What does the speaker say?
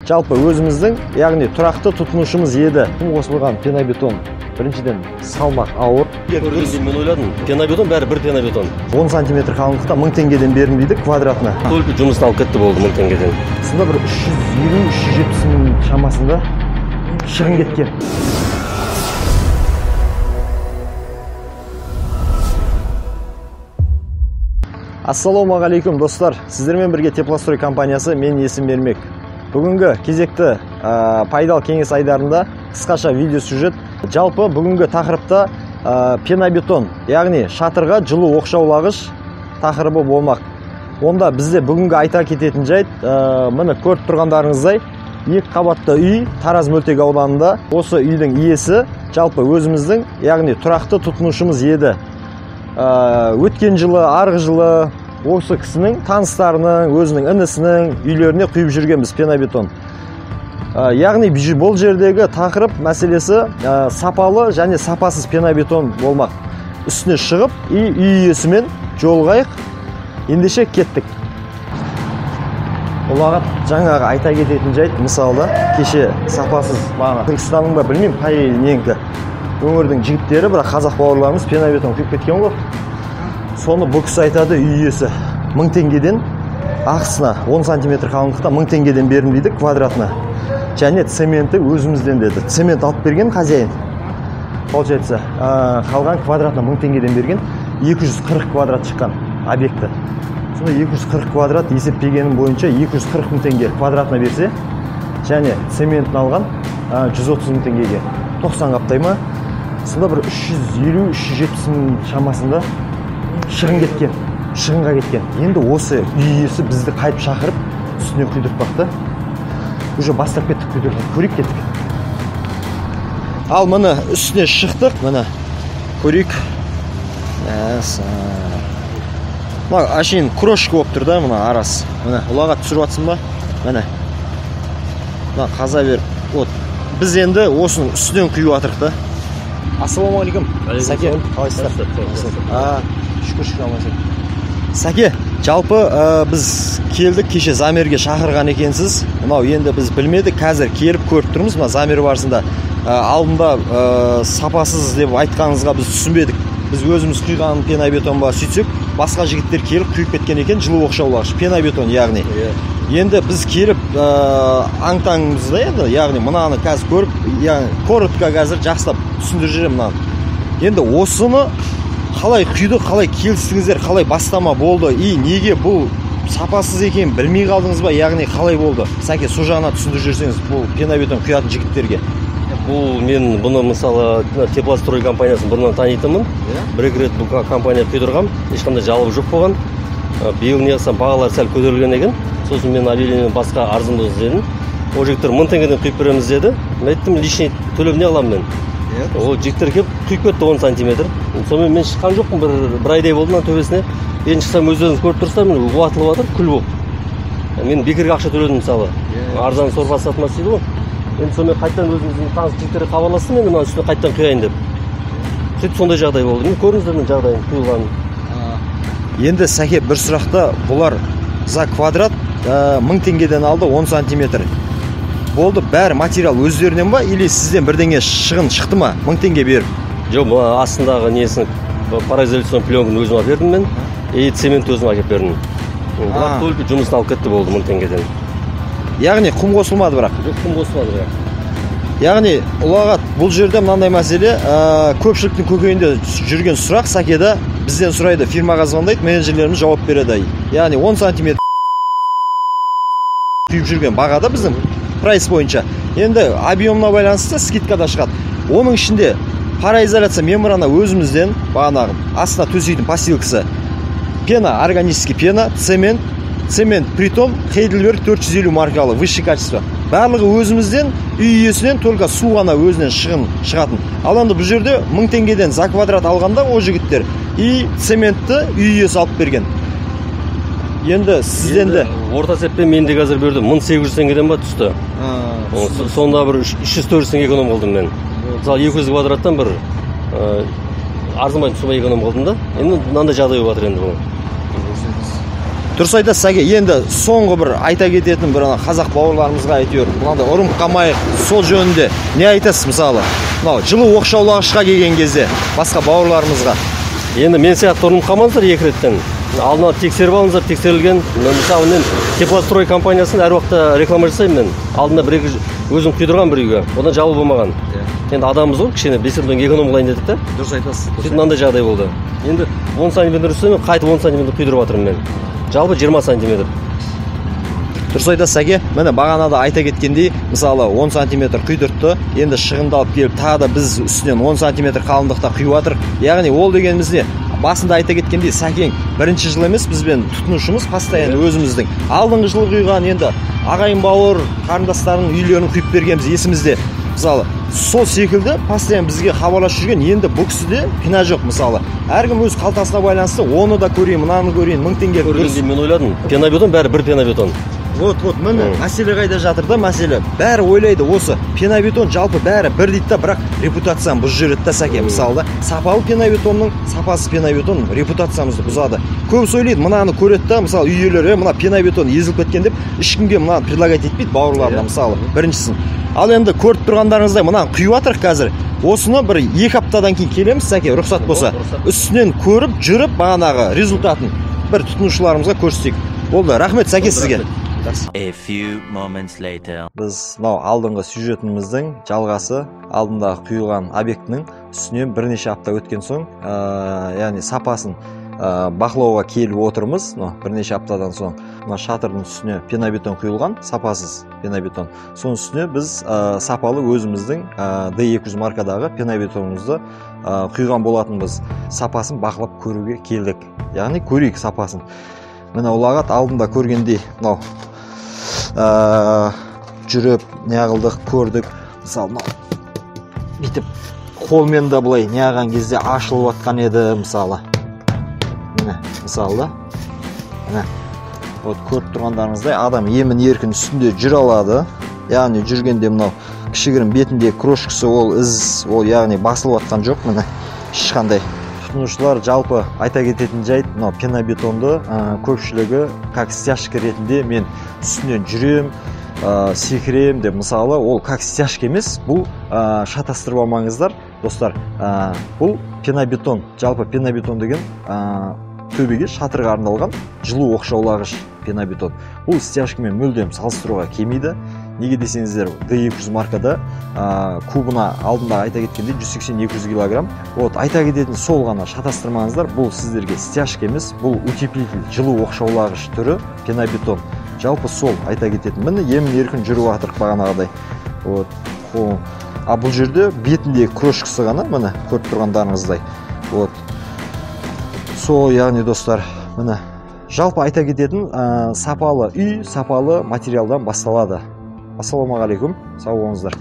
жалпы өзіміздің, яғни тұрақты тұтынушымыз еді. Құм қосылған пенобетон біріншіден салмақ ауыр. Мен ойладым, пенобетон бәрі бір пенобетон. 10 сантиметр қалыңдықта 1000 теңгеден берілмейді квадратына. Только жұмысын алып кетті болды 1000 теңгеден. Сонда бір 350-370 мың шамасында шығын кеткен. Ассалаумағалейкум достар, сіздермен бірге Теплострой компаниясы, мен есім Ермек. Бүгінгі кезекті пайдалы кеңес айдарында қысқаша видео сюжет. Жалпы бүгінгі тақырыпта пенобетон, яғни шатырға жылу оқшаулағыш тақырыбы болмақ. Онда бізде бүгінгі айта кететін жайт, міне көріп тұрғандарыңыздай, 2 қабатты үй Тараз Мөлтек ауданында. Осы үйдің иесі жалпы өзіміздің, яғни тұрақты тұтынушымыз еді. Өткен жылы, арғы жылы осы кісінің таныстарының, өзінің інісінің үйлеріне құйып жүргенбіз пенобетон. Яғни бұл жердегі тақырып мәселесі сапалы және сапасыз пенобетон болмақ. Үстіне шығып, үй иесімен жолғайық, ендеше кеттік. Олағат жаңағы айта кететін жайт, мысалда кеше сапасыз бағана Түркістанның ба білмеймін, қай еліненкі өңірдің жігіттері, бірақ қазақ бауырларымыз пенобетон құйып кеткен ғой. Соны бұл кісі айтады, үй иесі 1000 теңгеден ақысына 10 сантиметр қалыңдықта 1000 теңгеден берілмейді квадратына. Және цементі өзімізден деді. Цемент алып берген хозяин. Получается, қалған квадратына 1000 теңгеден берген, 240 квадрат шыққан объекті. Сонда 240 квадрат есептегенім бойынша 240 мың теңге квадратына берсе, және цементін алған 130 мың теңгеге 90 қаптай ма? Сонда бір 350-370 мың шамасында шығынға кеткен. Енді осы үй иесі бізді қайтып шақырып, үстіне құйдырып бақты. Уже бастап кеттік, құйдырып, көрейік кеттік. Ал мұны үстіне шықтық, мұны көрейік. Ашын крошка болып тұр да, мұна арасы. Мұна ұлаға түсіріп атсын ба? Мұна қаза беріп. Біз енді осының үстінен құйып атырық да. Ассалаумағалейкум. Сәке, қалайсыздар? Шүкір алмайсың. Сәке, жалпы біз келдік, кеше замерге шақырған екенсіз. Мынау енді біз білмедік, қазір келіп көріп тұрмыз. Замер барысында алдында сапасыз деп айтқаныңызға біз түсінбедік. Біз өзіміз құйған пенобетон ба сөйтсек, басқа жігіттер келіп құйып кеткен екен, жылу оқшаулағыш пенобетон, яғни. Енді біз келіп аңтаңымызда енді, яғни мұнаны қазір көріп, коротко қазір жақсылап түсіндіріп жүрем мұнаны. Енді осыны қалай құйды, қалай келістіңіздер, қалай бастама болды, неге бұл сапасыз екен білмей қалдыңыз ба, яғни қалай болды? Сәке, со жағына түсіндіріп жүрсеңіз, бұл пенобетон құятын жігіттерге. Бұл мен бұны мысалы Теплострой компаниясын бұрыннан танитынмын. Бір-екі рет бұл компания құйдырғам, ешқандай жалобы жоқ болған. Биыл неғысам бағалар сәл көтерілген екен. Сосын мен объявлениені басқа арзан болсын дедім. Ол жігіттер 1000 теңгеден құйып береміз деді. Мен айттым, лишний төлем не аламын мен? Ол жігіттер келіп құйып кетті 10 сантиметр. Сонымен мен шыққан жоқпын, бір айдай болды мына төбесіне. Енді шықсам өздеріңіз көріп тұрсыздар, мен уатылып жатыр, күл болып. Мен бекерге ақша төледім мысалы. Арзан сорпасы сатмас дейді ғой. Енді сонымен қайттан өзіміздің таныс жігіттерге хабарластым, енді мына үстіне қайттан құяйын деп. Сөйтіп сондай жағдай болды. Мен көріңіздер мен жағдайын құйылғанын. Енді Сәке, бір сұрақта, бұлар за квадрат 1000 теңгеден алды 10 сантиметр. Болды, бәрі материал өздерінен ба, или сізден бірдеңе шығын шықты ма 1000 теңге беріп? Жоқ, астындағы несін пароизоляцион пленканы өзім алып бердім мен, цемент өзім алып бердім. Бірақ только жұмысын алып кетті болды 1000 теңгеден. Яғни құм қосылмады бірақ? Жоқ, құм қосылмады бірақ. Яғни ұлағат, бұл жерде мынандай мәселе, көпшіліктің көкейінде жүрген сұрақ Сәкеде бізден сұрайды, фирмаға звондайды, менеджерлеріміз жауап береді. Яғни 10 сантиметр күйіп жүрген бағада біздің прайс бойынша. Енді объемына байланысты скидкада шығады. Оның ішінде пароизоляция мембрана өзімізден бағанағы астына төсейтін постилкасы, пена, органический пена, цемент притом Heidelberg 450 маркалы, высший качество. Барлығы өзімізден, үй иесінен только су ғана өзінен шығатын. Ал енді бұл жерде 1000 теңгеден за квадрат алғанда ол жігіттер цементті үй иесі алып берген. Енді сізден де орта сеппен мен де қазір бердім 1800 теңгеден ба түсті. Сонда бір 300-400 теңге эконом қылдым мен. Мысалы 200 квадраттан бір арзымай түсімай эконом қылдым да. Енді мынандай жағдай болып жатыр енді бұл. Дұрыс айтасыз Сәке. Енді соңғы бір айта кететін бір қазақ бауырларымызға әйтеуір мынандай ұрым қалмайық сол жөнінде не айтасыз мысалы? Мынау жылу оқшаулағышқа келген кезде басқа бауырларымызға. Енді мен сияқты ұрым қалмаңыздар екі реттен. Алдына тексеріп алыңыздар, тексерілген. Мысалы мен Теплострой компаниясын әр уақытта реклама жасаймын мен. Алдында бір өзім құйдырған бір үйге. Одан жабу болмаған. Енді адамымыз ғой, кішкене 5 теңге эконом қылайын дедік та. Дұрыс айтасыз. Сөйтіп мынандай жағдай болды. Енді 10 сантиметр үстіне қайтып 10 сантиметр құйдырып жатырмын мен. Жалпы 20 сантиметр. Дұрыс айтасыз Сәке. Міне бағанада айта кеткендей, мысалы 10 сантиметр құйдыртты. Енді шығындалып келіп, тағы да біз үстінен 10 сантиметр қалыңдықта құйып жатыр. Яғни ол дегеніміз не? Басында айта кеткендей, Сәкең бірінші жыл емес, бізбен тұтынушымыз постоянно өзіміздің. Алдыңғы жылы құйған енді ағайын бауыр, қарындастардың үйлерін құйып бергенбіз есімізде. Мысалы, сол секілді постоянно бізге хабарласып жүрген, енді бұл кісіде қина жоқ мысалы. Әркім өз қалтасына байланысты, оны да көрейін, мынаны көрейін, 1000 теңге көргенде мен ойладым, пенобетон бәрі бір пенобетон. Вот, міне, мәселе қайда жатыр да, мәселе. Бәрі ойлайды осы, пенобетон жалпы бәрі бір дейді да, бірақ репутацияны бұзып жүреді да Сәке. Мысалы, сапалы пенобетонның, сапасыз пенобетон репутациямызды бұзады. Көбісі ойлайды, мынаны көреді да, мысалы, үй иелері, мына пенобетон езіліп кеткен деп, ешкімге мынаны предлагать етпейді бауырларына мысалы, біріншісін. Ал енді көріп тұрғандарыңыздай мынаны құйып жатырық қазір. Осыны бір 2 аптадан кейін келеміз Сәке, рұқсат болса. Үстінен көріп, жүріп, бағанағы результатын бір тұтынушыларымызға көрсетейік. Болды, рахмет Сәке сізге. A few moments later. Біз алдыңғы сюжетіміздің жалғасы алдындағы құйылған объектінің үстінен бірнеше апта өткен соң, яғни сапасын бақылауға келіп отырмыз. Бірнеше аптадан соң шатырдың үстіне пенобетон құйылған, сапасыз пенобетон. Соның үстіне біз сапалы өзіміздің D200 маркадағы пенобетонымызды құйған болатынбыз. Сапасын бақылап көруге келдік. Яғни көрейік сапасын. Міне ұлағат алдында көргендей, жүріп, неғылдық, көрдік. Мысалы, бітіп, қолмен да бұлай неғаған кезде ашылып атқан еді, мысалы. Міне, мысалы да. Міне, көріп тұрғандарыңыздай, адам емін еркін үстінде жүр алады. Яғни жүргенде мынау кішігірім бетінде крошкасы ол із, ол яғни басылып атқан жоқ, міне, ешқандай. Тұтынушылар жалпы айта кететін жайт, пенобетонды көпшілігі как стяжка ретінде мен үстінен жүрем, секірем деп, мысалы, ол как стяжка емес, бұл шатастырып алмаңыздар, достар. Бұл пенобетон, жалпы пенобетон деген төбеге шатырға арналған жылу оқшаулағыш пенобетон. Бұл стяжкамен мүлдем салыстыруға келмейді. Неге десеңіздер, D200 маркада кубына алдында айта кеткенде 180-200 килограмм. Айта кететін сол ғана шатастырмаңыздар, бұл сіздерге стяжка емес, бұл утеплитель, жылу оқшаулағыш түрі пенобетон. Жалпы сол айта кететін. Міне емін еркін жүріп жатырық бағанағыдай. А бұл жерде бетіндегі крошкасы ғана, міне көріп тұрғандарыңыздай. Сол, яғни достар, міне жалпы айта кететін сапалы үй, сапалы материалдан басталады. Ассаламағалейкум, сау болыңыздар.